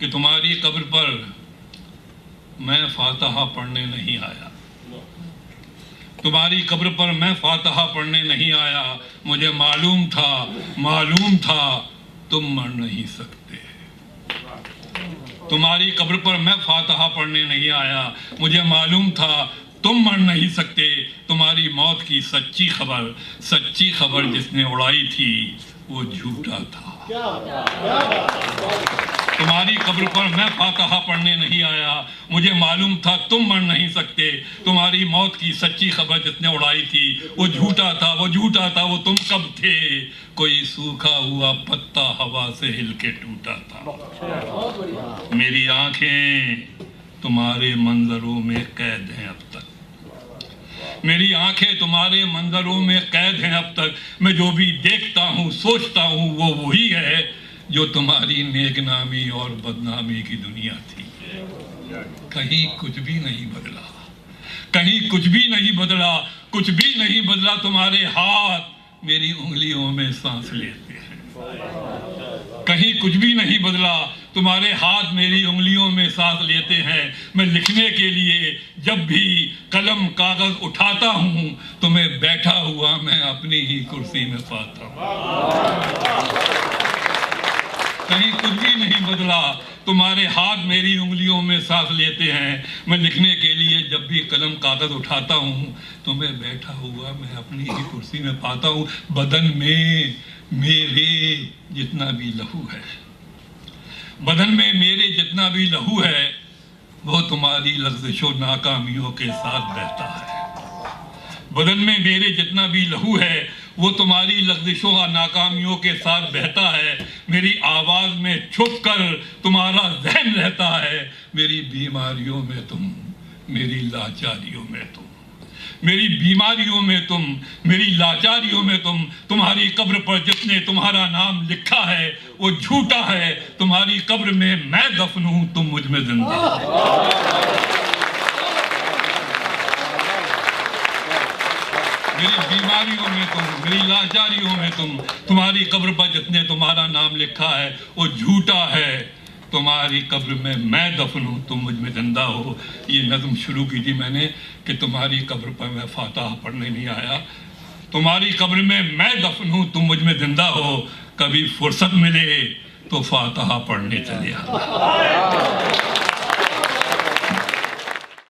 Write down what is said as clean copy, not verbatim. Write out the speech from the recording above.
کہ تمہاری قبر پر میں فاتحہ پڑھنے نہیں آیا، تمہاری قبر پر میں فاتحہ پڑھنے نہیں آیا، مجھے معلوم تھا تم مر نہیں سکتے۔ تمہاری قبر پر میں فاتحہ پڑھنے نہیں آیا، مجھے معلوم تھا تم مر نہیں سکتے۔ تمہاری موت کی سچی خبر جس نے اڑائی تھی وہ جھوٹا تھا۔ تمہاری قبر پر میں فاتحہ پڑھنے نہیں آیا، مجھے معلوم تھا تم مر نہیں سکتے۔ تمہاری موت کی سچی خبر جس نے اڑائی تھی وہ جھوٹا تھا، وہ تم کب تھے؟ کوئی سوکھا ہوا پتا ہوا سے ہل کے ٹوٹا تھا۔ میری آنکھیں تمہارے منظروں میں قید ہیں اب تک، میری آنکھیں تمہارے منظروں میں قید ہیں اب تک۔ میں جو بھی دیکھتا ہوں سوچتا ہوں وہ وہی ہے جو تمہاری نیک نامی اور بدنامی کی دنیا تھی۔ کہیں کچھ بھی نہیں بدلا، کہیں کچھ بھی نہیں بدلا، کچھ بھی نہیں بدلا۔ تمہارے ہاتھ میری انگلیوں میں سانس لیتے ہیں، کہیں کچھ بھی نہیں بدلا۔ تمہارے ہاتھ میری انگلیوں میں سانس لیتے ہیں۔ میں لکھنے کے لیے جب بھی قلم کاغذ اٹھاتا ہوں تمہیں بیٹھا ہوا میں اپنی ہی کرسی میں پاتا ہوں۔ کہیں کچھ بھی نہیں بدلا، تمہارے ہاتھ میری انگلیوں میں سانس لیتے ہیں۔ میں لکھنے کے لیے جب بھی قلم کاغذ اٹھاتا ہوں تمہیں بیٹھا ہوا میں اپنی ہی کرسی میں پاتا ہوں۔ بدن میں میرے جتنا بھی لہو ہے، بدن میں میرے جتنا بھی لہو ہے وہ تمہاری لغزش و ناکامیوں کے ساتھ بہتا ہے۔ بدن میں میرے جتنا بھی لہو ہے وہ تمہاری لغزشوں اور ناکامیوں کے ساتھ بہتا ہے۔ میری آواز میں چھپ کر تمہارا ذہن رہتا ہے۔ میری بیماریوں میں تم، میری لاچاریوں میں تم، میری بیماریوں میں تم، میری لاچاریوں میں تم۔ تمہاری قبر پر جس نے تمہارا نام لکھا ہے وہ جھوٹا ہے۔ تمہاری قبر میں میں دفن ہوں، تم مجھ میں زندہ ہو۔ میری بیماریوں میں تم، میری لاچاریوں میں تم۔ تمہاری قبر پر جس نے تمہارا نام لکھا ہے وہ جھوٹا ہے۔ تمہاری قبر میں میں دفن ہوں، تم مجھ میں زندہ ہو۔ یہ نظم شروع کی تھی میں نے کہ تمہاری قبر پر میں فاتحہ پڑھنے نہیں آیا، تمہاری قبر میں میں دفن ہوں، تم مجھ میں زندہ ہو۔ کبھی فرصت ملے تو فاتحہ پڑھنے چلے آنا۔